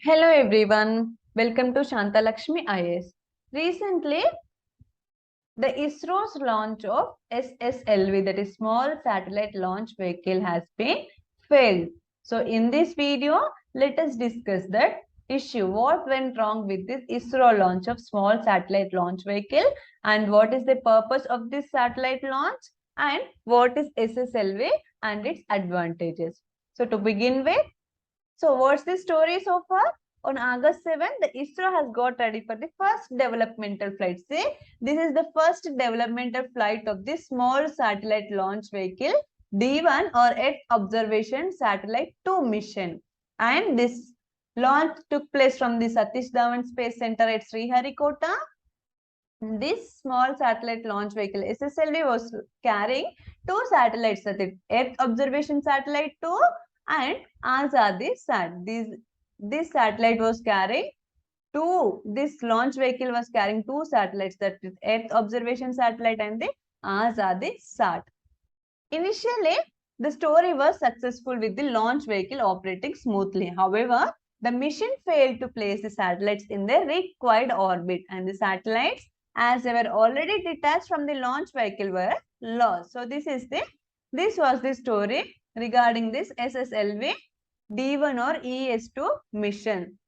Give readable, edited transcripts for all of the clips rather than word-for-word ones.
Hello everyone, welcome to Shanta Lakshmi IAS. Recently, the ISRO's launch of SSLV, that is Small Satellite Launch Vehicle, has been failed. So in this video, let us discuss that issue. What went wrong with this ISRO launch of Small Satellite Launch Vehicle and what is the purpose of this satellite launch and what is SSLV and its advantages. So to begin with, so what's the story so far? On August 7th, the ISRO has got ready for the first developmental flight. See, this is the first developmental flight of this small satellite launch vehicle, D1 or Earth Observation Satellite 2 mission. And this launch took place from the Satish Dhawan Space Center at Sriharikota. This small satellite launch vehicle, SSLV, was carrying two satellites, that Earth Observation Satellite 2 and Azadi Sat. This satellite was carrying this launch vehicle was carrying two satellites, that is Earth Observation Satellite and the Azadi Sat. Initially, the story was successful with the launch vehicle operating smoothly. However, the mission failed to place the satellites in their required orbit, and the satellites, as they were already detached from the launch vehicle, were lost. So this was the story regarding this SSLV D1 or ES2 mission.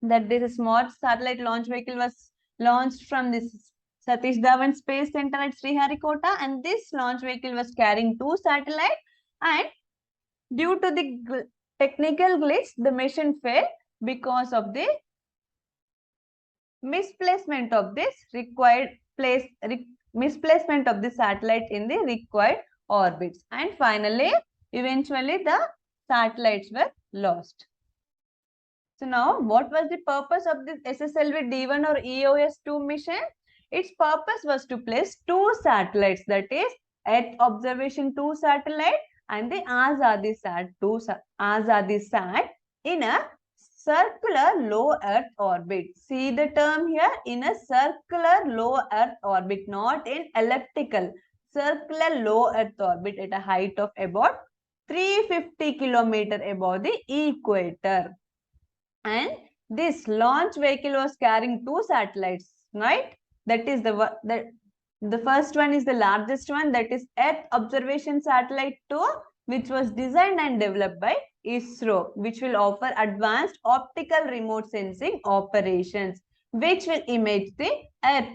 That this small satellite launch vehicle was launched from this Satish Dhawan Space Center at Sriharikota, and this launch vehicle was carrying two satellites, and due to the technical glitch, the mission failed because of the misplacement of this misplacement of the satellite in the required orbits, and eventually the satellites were lost. So now, what was the purpose of this SSLV D1 or EOS-2 mission? Its purpose was to place two satellites, that is Earth Observation 2 satellite and the Azadi Sat in a circular low Earth orbit. See the term here, in a circular low Earth orbit, not in elliptical. Circular low Earth orbit at a height of about 350 km above the equator. And this launch vehicle was carrying two satellites, right? That is the first one is the largest one, that is Earth Observation Satellite 2, which was designed and developed by ISRO, which will offer advanced optical remote sensing operations, which will image the Earth.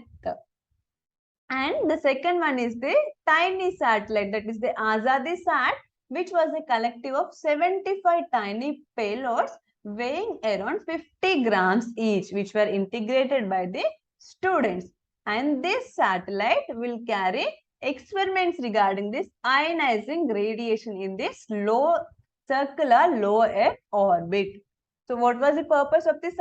And the second one is the tiny satellite, that is the Azadi Sat, which was a collective of 75 tiny payloads weighing around 50 grams each, which were integrated by the students. And this satellite will carry experiments regarding this ionizing radiation in this circular low Earth orbit. So what was the purpose of this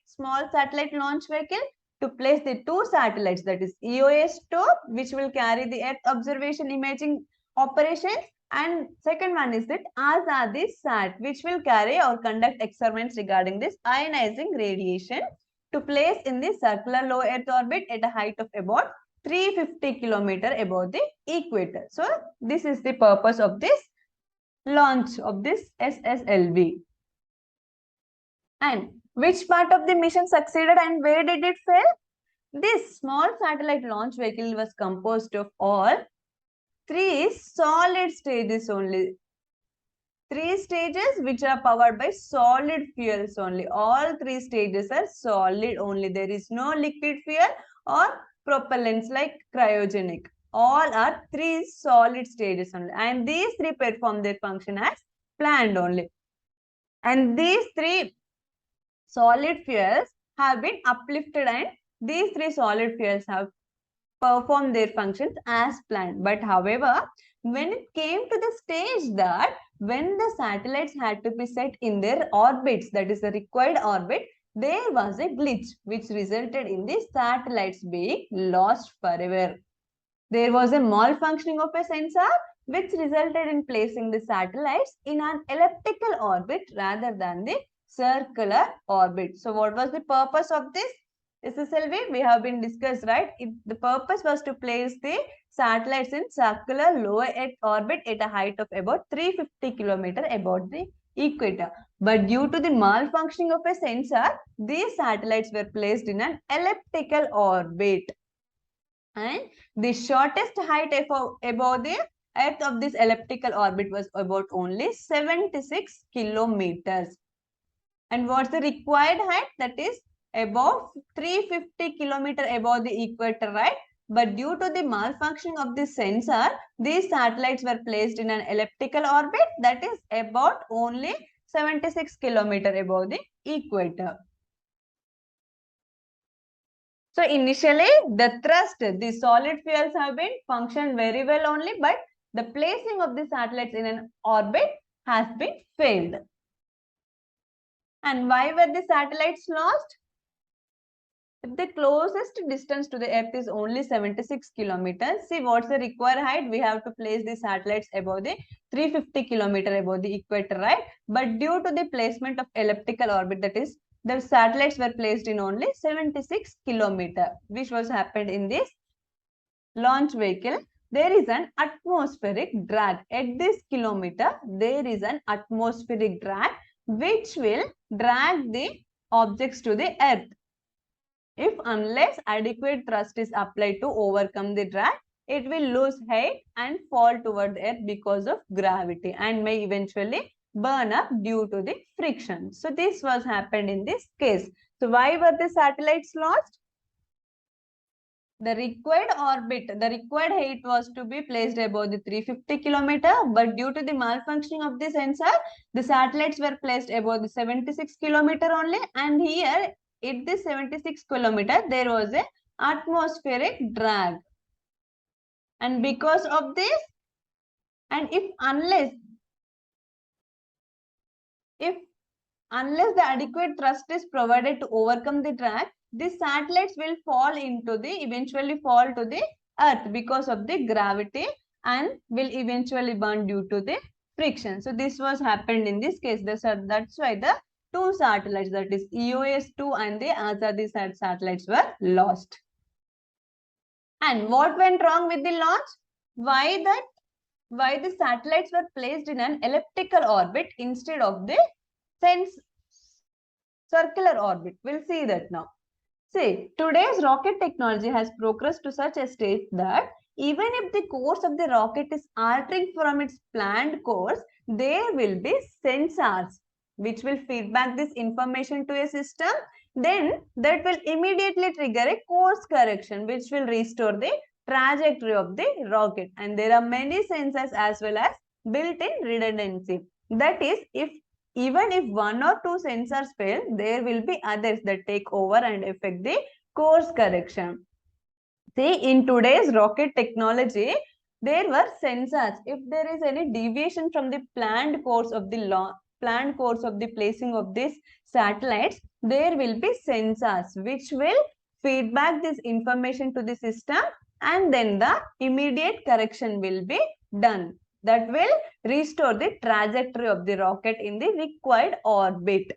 small satellite launch vehicle? To place the two satellites, that is EOS-2, which will carry the Earth observation imaging operations, and second one is that Azadi Sat, which will carry or conduct experiments regarding this ionizing radiation, to place in the circular low Earth orbit at a height of about 350 km above the equator. So this is the purpose of this launch of this SSLV. And which part of the mission succeeded and where did it fail? This small satellite launch vehicle was composed of all three solid stages only. Three stages which are powered by solid fuels only. All three stages are solid only. There is no liquid fuel or propellants like cryogenic. All are three solid stages only. And these three perform their function as planned only. And these three solid fuels have been uplifted, and these three solid fuels have performed their functions as planned. But however, when it came to the stage that when the satellites had to be set in their orbits, that is the required orbit, there was a glitch which resulted in the satellites being lost forever. There was a malfunctioning of a sensor which resulted in placing the satellites in an elliptical orbit rather than the circular orbit. So what was the purpose of this SSLV? We have been discussed, right? The purpose was to place the satellites in circular low Earth orbit at a height of about 350 km above the equator. But due to the malfunctioning of a sensor, these satellites were placed in an elliptical orbit. And the shortest height above the Earth of this elliptical orbit was about only 76 kilometers. And what's the required height? That is above 350 kilometer above the equator, right? But due to the malfunctioning of the sensor, these satellites were placed in an elliptical orbit that is about only 76 kilometer above the equator. So initially the thrust, the solid fuels have been functioned very well only, but the placing of the satellites in an orbit has been failed. And why were the satellites lost? If the closest distance to the Earth is only 76 kilometers, see what's the required height? We have to place the satellites above the 350 kilometer above the equator, right? But due to the placement of elliptical orbit, that is, the satellites were placed in only 76 kilometer, which was happened in this launch vehicle. There is an atmospheric drag. At this kilometer, there is an atmospheric drag which will drag the objects to the Earth. If unless adequate thrust is applied to overcome the drag, it will lose height and fall toward the Earth because of gravity and may eventually burn up due to the friction. So this was happened in this case. So why were the satellites lost? The required orbit, the required height was to be placed above the 350 kilometer, but due to the malfunctioning of the sensor, the satellites were placed above the 76 kilometer only, and here at this 76 kilometer, there was a atmospheric drag. And because of this, and unless the adequate thrust is provided to overcome the drag, the satellites will eventually fall to the Earth because of the gravity and will eventually burn due to the friction. So this was happened in this case. That's why the two satellites, that is EOS-2 and the Azadi satellites, were lost. And what went wrong with the launch? Why the satellites were placed in an elliptical orbit instead of the circular orbit? We'll see that now. See, today's rocket technology has progressed to such a stage that even if the course of the rocket is altering from its planned course, there will be sensors which will feed back this information to a system. Then that will immediately trigger a course correction which will restore the trajectory of the rocket. And there are many sensors as well as built-in redundancy. That is, even if one or two sensors fail, there will be others that take over and affect the course correction. See, in today's rocket technology, there were sensors. If there is any deviation from the planned course of the placing of these satellites, there will be sensors which will feed back this information to the system, and then the immediate correction will be done. That will restore the trajectory of the rocket in the required orbit.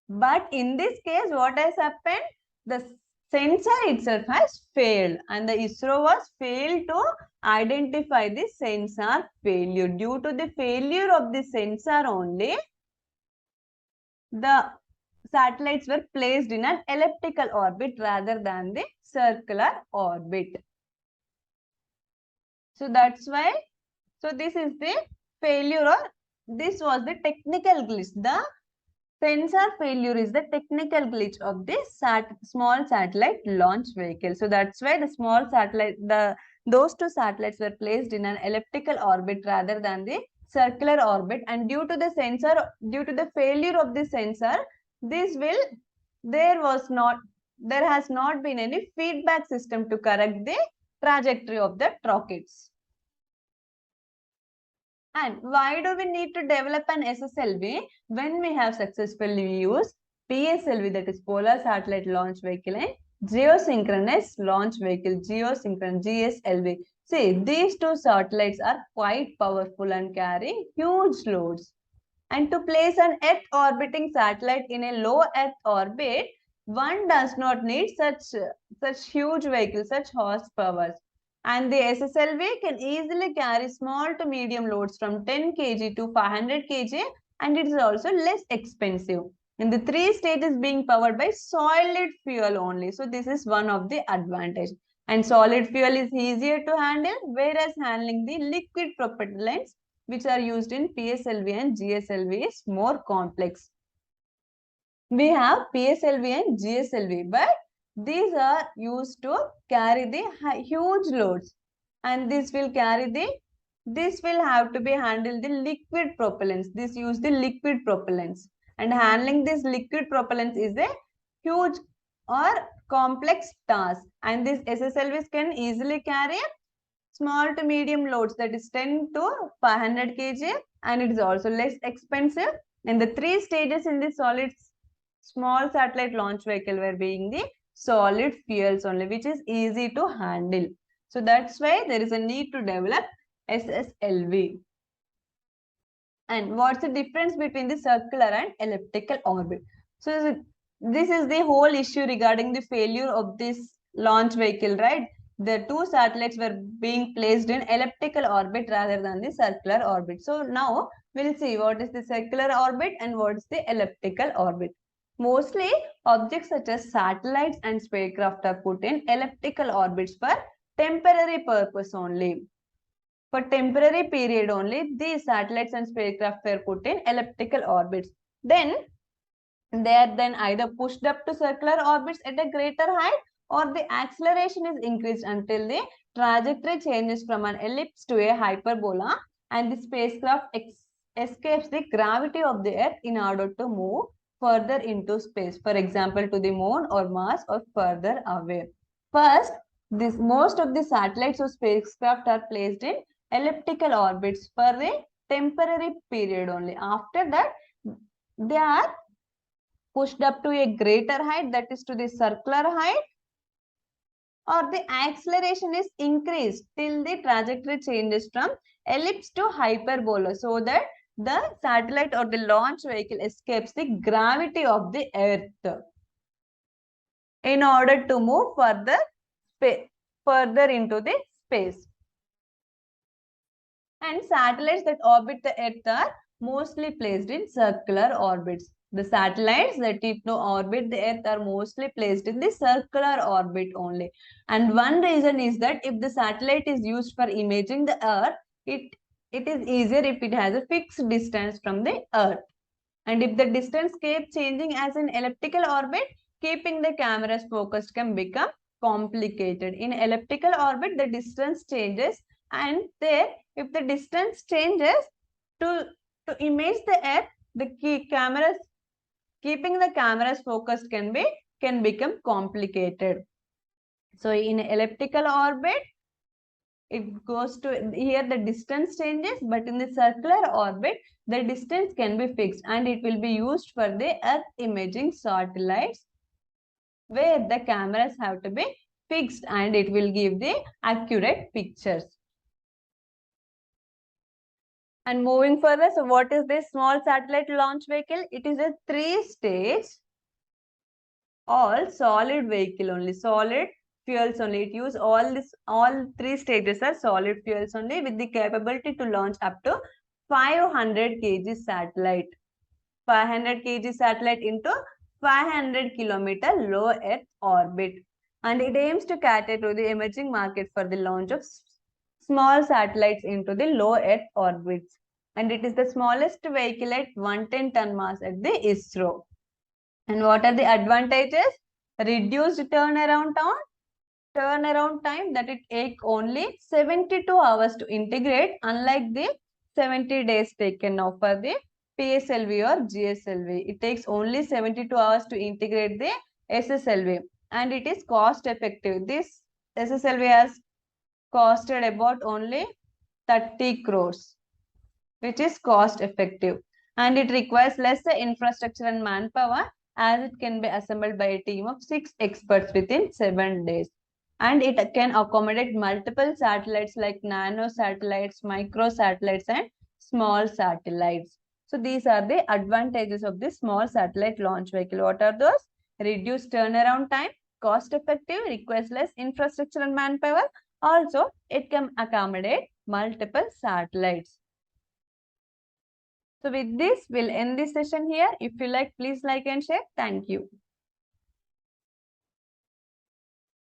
But in this case, what has happened? The sensor itself has failed, and the ISRO was failed to identify the sensor failure. Due to the failure of the sensor only, the satellites were placed in an elliptical orbit rather than the circular orbit. So that's why, so this is the failure, or this was the technical glitch. The sensor failure is the technical glitch of this small satellite launch vehicle. So that's why the small satellite, those two satellites were placed in an elliptical orbit rather than the circular orbit. And due to the failure of the sensor, there has not been any feedback system to correct the trajectory of the rockets. And why do we need to develop an SSLV when we have successfully used PSLV, that is Polar Satellite Launch Vehicle, and Geosynchronous Launch Vehicle, GSLV. See, these two satellites are quite powerful and carry huge loads. And to place an Earth orbiting satellite in a low Earth orbit, one does not need such huge vehicles, such horsepower. And the SSLV can easily carry small to medium loads from 10 kg to 500 kg, and it is also less expensive. In the 3 stages being powered by solid fuel only. So this is one of the advantage. And solid fuel is easier to handle, whereas handling the liquid propellants which are used in PSLV and GSLV is more complex. We have PSLV and GSLV, but these are used to carry the huge loads, and this will have to be handled the liquid propellants. This use the liquid propellants, and handling this liquid propellants is a huge or complex task. And these SSLVs can easily carry small to medium loads, that is 10 to 500 kg, and it is also less expensive. And the 3 stages in the solid small satellite launch vehicle were being the solid fuels only, which is easy to handle. So that's why there is a need to develop SSLV. And what's the difference between the circular and elliptical orbit? So this is the whole issue regarding the failure of this launch vehicle, right? The 2 satellites were being placed in elliptical orbit rather than the circular orbit. So now we'll see what is the circular orbit and what is the elliptical orbit. Mostly, objects such as satellites and spacecraft are put in elliptical orbits for temporary purpose only. For temporary period only, these satellites and spacecraft were put in elliptical orbits. Then, they are then either pushed up to circular orbits at a greater height, or the acceleration is increased until the trajectory changes from an ellipse to a hyperbola, and the spacecraft escapes the gravity of the Earth in order to move further into space, for example to the moon or Mars or further away. First, most of the satellites or spacecraft are placed in elliptical orbits for a temporary period only. After that, they are pushed up to a greater height, that is to the circular height, or the acceleration is increased till the trajectory changes from ellipse to hyperbola, so that the satellite or the launch vehicle escapes the gravity of the Earth in order to move further into the space. And satellites that orbit the Earth are mostly placed in circular orbits. The satellites that orbit the Earth are mostly placed in the circular orbit only. And one reason is that if the satellite is used for imaging the Earth, it is easier if it has a fixed distance from the Earth. And if the distance keeps changing as in elliptical orbit, keeping the cameras focused can become complicated. In elliptical orbit, the distance changes, and there, if the distance changes to image the Earth, keeping the cameras focused can become complicated. So in elliptical orbit, it goes to here the distance changes, but in the circular orbit, the distance can be fixed, and it will be used for the Earth imaging satellites, where the cameras have to be fixed and it will give the accurate pictures. And moving further, so what is this small satellite launch vehicle? It is a 3-stage all solid vehicle only, solid fuels only. It use all 3 stages are solid fuels only, with the capability to launch up to 500 kg satellite. 500 kg satellite into 500 kilometer low Earth orbit. And it aims to cater to the emerging market for the launch of small satellites into the low Earth orbits. And it is the smallest vehicle at 110 ton mass at the ISRO. And what are the advantages? Reduced turnaround time, that it takes only 72 hours to integrate, unlike the 70 days taken now for the PSLV or GSLV. It takes only 72 hours to integrate the SSLV, and it is cost effective. This SSLV has costed about only 30 crores, which is cost effective, and it requires lesser infrastructure and manpower, as it can be assembled by a team of 6 experts within 7 days. And it can accommodate multiple satellites like nano satellites, micro satellites, and small satellites. So these are the advantages of this small satellite launch vehicle. What are those? Reduced turnaround time, cost effective, requires less infrastructure and manpower, Also, it can accommodate multiple satellites. So with this, we'll end this session here. If you like, please like and share. Thank you.